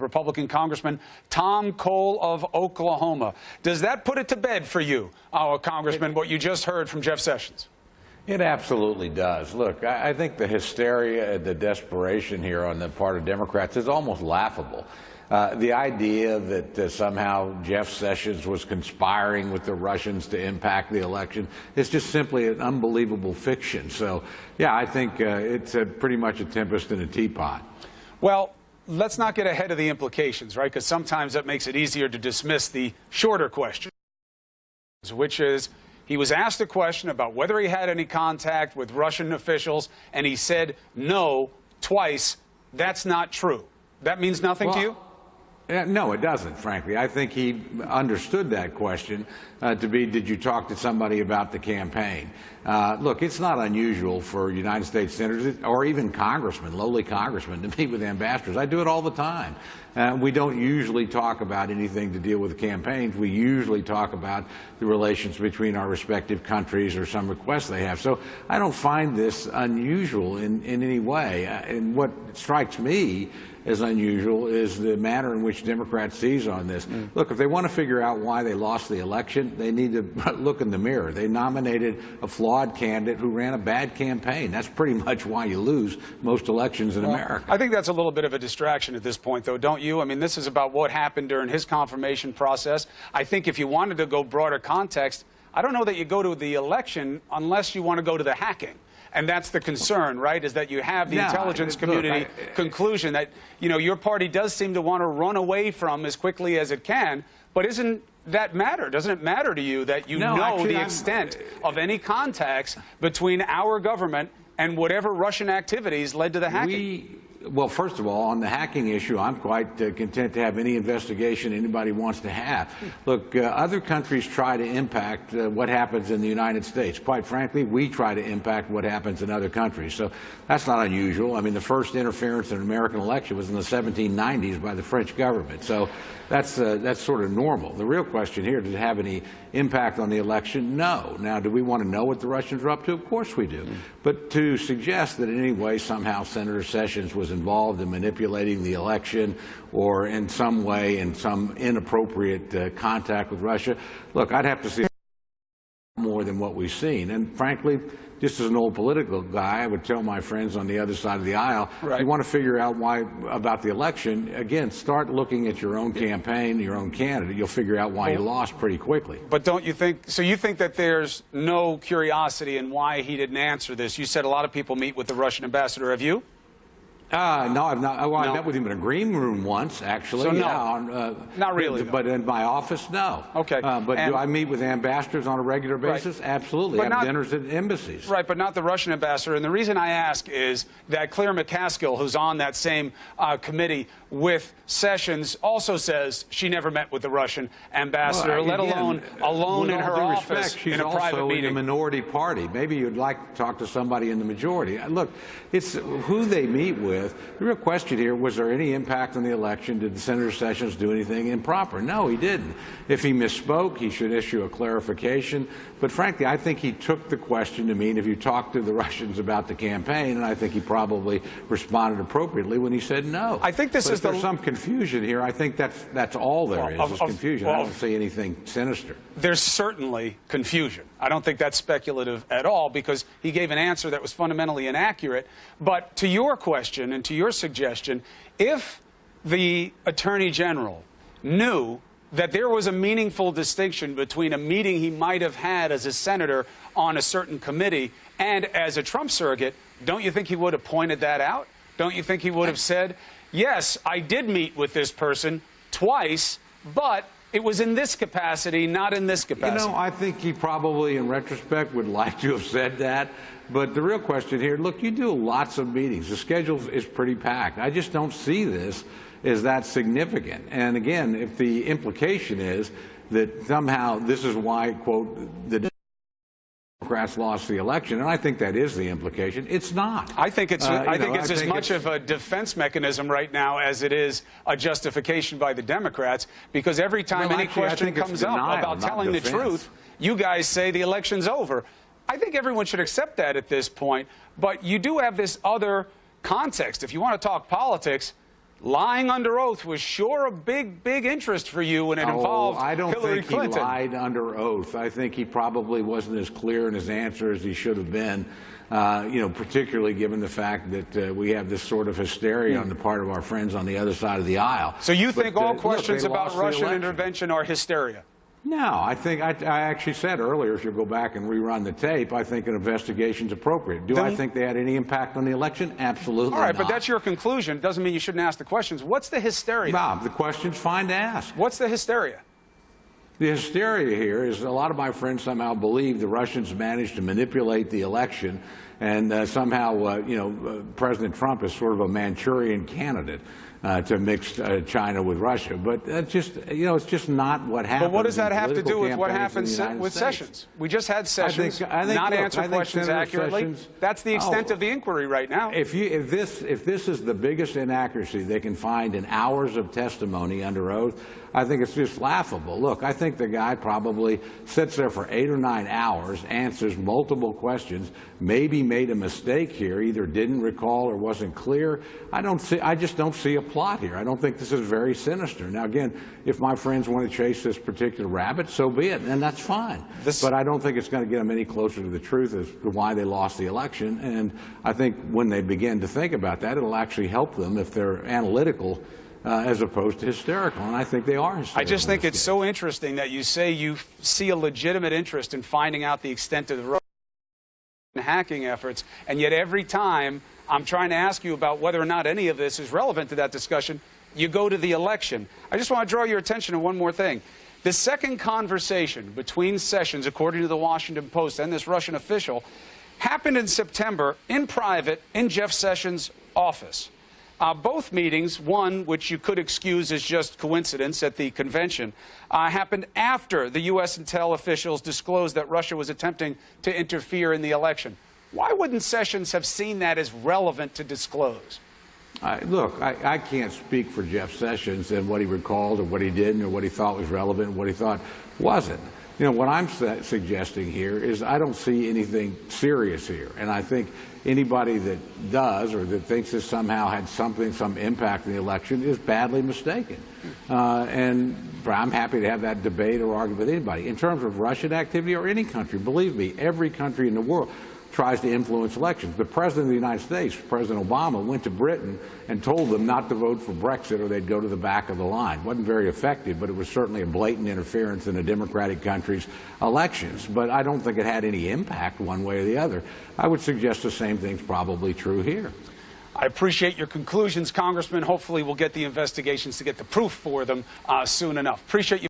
Republican Congressman Tom Cole of Oklahoma. Does that put it to bed for you, our Congressman, what you just heard from Jeff Sessions? It absolutely does. Look, I think the hysteria and the desperation here on the part of Democrats is almost laughable. The idea that somehow Jeff Sessions was conspiring with the Russians to impact the election is just simply an unbelievable fiction. So, yeah, I think it's pretty much a tempest in a teapot. Well, let's not get ahead of the implications, right? Because sometimes that makes it easier to dismiss the shorter question, which is he was asked a question about whether he had any contact with Russian officials, and he said no twice. That's not true. That means nothing to you? No, it doesn't, frankly. I think he understood that question to be, did you talk to somebody about the campaign? Look, it's not unusual for United States senators or even congressmen, lowly congressmen, to meet with ambassadors. I do it all the time. We don't usually talk about anything to deal with campaigns. We usually talk about the relations between our respective countries or some requests they have. So I don't find this unusual in any way. And what strikes me as unusual is the manner in which Democrats seize on this. Look, if they want to figure out why they lost the election, they need to look in the mirror. They nominated a flawed candidate who ran a bad campaign. That's pretty much why you lose most elections in America. I think that's a little bit of a distraction at this point, though, don't you? I mean, this is about what happened during his confirmation process. I think if you wanted to go broader context, I don't know that you go to the election unless you want to go to the hacking. And that's the concern, right, is that you have the intelligence community conclusion that, you know, your party does seem to want to run away from as quickly as it can. But isn't that matter? Doesn't it matter to you that you know the extent of any contacts between our government and whatever Russian activities led to the hacking? Well, first of all, on the hacking issue, I'm quite content to have any investigation anybody wants to have. Look, other countries try to impact what happens in the United States. Quite frankly, we try to impact what happens in other countries. So that's not unusual. I mean, the first interference in an American election was in the 1790s by the French government. So that's sort of normal. The real question here, did it have any impact on the election? No. Now, do we want to know what the Russians are up to? Of course we do. But to suggest that in any way somehow Senator Sessions was involved in manipulating the election or in some way in some inappropriate contact with Russia, look, I'd have to see more than what we've seen. And frankly, just as an old political guy, I would tell my friends on the other side of the aisle, you want to figure out why about the election, again, start looking at your own campaign, your own candidate. You'll figure out why you lost pretty quickly. But don't you think, so you think that there's no curiosity in why he didn't answer this? You said a lot of people meet with the Russian ambassador. Have you? No, I've not. Well, I met with him in a green room once, actually. So no, not really. But in my office, no. Okay. But do I meet with ambassadors on a regular basis? Absolutely. I have dinners at embassies. Right, but not the Russian ambassador. And the reason I ask is that Claire McCaskill, who's on that same committee with Sessions, also says she never met with the Russian ambassador, let alone alone in her office in a private meeting. She's also in the minority party. Maybe you'd like to talk to somebody in the majority. Look, it's who they meet with. The real question here, was there any impact on the election? Did Senator Sessions do anything improper? No, he didn't. If he misspoke, he should issue a clarification. But frankly, I think he took the question to mean if you talk to the Russians about the campaign, and I think he probably responded appropriately when he said no. I think this is there's some confusion here. I think that's all there is confusion. I don't see anything sinister. There's certainly confusion. I don't think that's speculative at all, because he gave an answer that was fundamentally inaccurate. But to your question and to your suggestion, if the Attorney General knew that there was a meaningful distinction between a meeting he might have had as a senator on a certain committee and as a Trump surrogate, don't you think he would have pointed that out? Don't you think he would have said, yes, I did meet with this person twice, but it was in this capacity, not in this capacity? You know, I think he probably, in retrospect, would like to have said that. But the real question here, look, you do lots of meetings. The schedule is pretty packed. I just don't see this as that significant. And again, if the implication is that somehow this is why, quote, the Democrats lost the election, and I think that is the implication. It's not. I think it's as much of a defense mechanism right now as it is a justification by the Democrats, because every time any question comes up about telling the truth, you guys say the election's over. I think everyone should accept that at this point, but you do have this other context. If you want to talk politics, lying under oath was sure a big interest for you when it involved I don't Hillary think Clinton. he lied under oath. I think he probably wasn't as clear in his answer as he should have been, particularly given the fact that we have this sort of hysteria on the part of our friends on the other side of the aisle. So you think all questions look, about Russian intervention are hysteria? No, I think I actually said earlier, if you go back and rerun the tape, I think an investigation's appropriate. Do I think they had any impact on the election? Absolutely not. All right, but that's your conclusion. It doesn't mean you shouldn't ask the questions. What's the hysteria? Bob, the question's fine to ask. What's the hysteria? The hysteria here is a lot of my friends somehow believe the Russians managed to manipulate the election, and somehow, President Trump is sort of a Manchurian candidate to mix China with Russia. But that's just, it's just not what happened. But what does that have to do with what happened with Sessions? We just had Sessions not answer questions accurately. That's the extent of the inquiry right now. If this is the biggest inaccuracy they can find in hours of testimony under oath, I think it's just laughable. Look, I think the guy probably sits there for 8 or 9 hours, answers multiple questions, maybe made a mistake here, either didn't recall or wasn't clear. I just don't see a plot here. I don't think this is very sinister. Now, again, if my friends want to chase this particular rabbit, so be it, and that's fine. But I don't think it's going to get them any closer to the truth as to why they lost the election. And I think when they begin to think about that, it'll actually help them if they're analytical as opposed to hysterical, and I think they are hysterical. I just think it's so interesting that you say you see a legitimate interest in finding out the extent of the Russian hacking efforts, and yet every time I'm trying to ask you about whether or not any of this is relevant to that discussion, you go to the election. I just want to draw your attention to one more thing. The second conversation between Sessions, according to the Washington Post, and this Russian official happened in September in private in Jeff Sessions' office. Both meetings, one which you could excuse as just coincidence at the convention, happened after the U.S. intel officials disclosed that Russia was attempting to interfere in the election. Why wouldn't Sessions have seen that as relevant to disclose? Look, I can't speak for Jeff Sessions and what he recalled or what he didn't or what he thought was relevant and what he thought wasn't. What I'm suggesting here is I don't see anything serious here. And I think anybody that does or that thinks this somehow had some impact in the election is badly mistaken. And I'm happy to have that debate or argue with anybody. In terms of Russian activity or any country, believe me, every country in the world tries to influence elections. The President of the United States, President Obama, went to Britain and told them not to vote for Brexit or they'd go to the back of the line. It wasn't very effective, but it was certainly a blatant interference in a democratic country's elections. But I don't think it had any impact one way or the other. I would suggest the same thing's probably true here. I appreciate your conclusions, Congressman. Hopefully we'll get the investigations to get the proof for them soon enough. Appreciate you.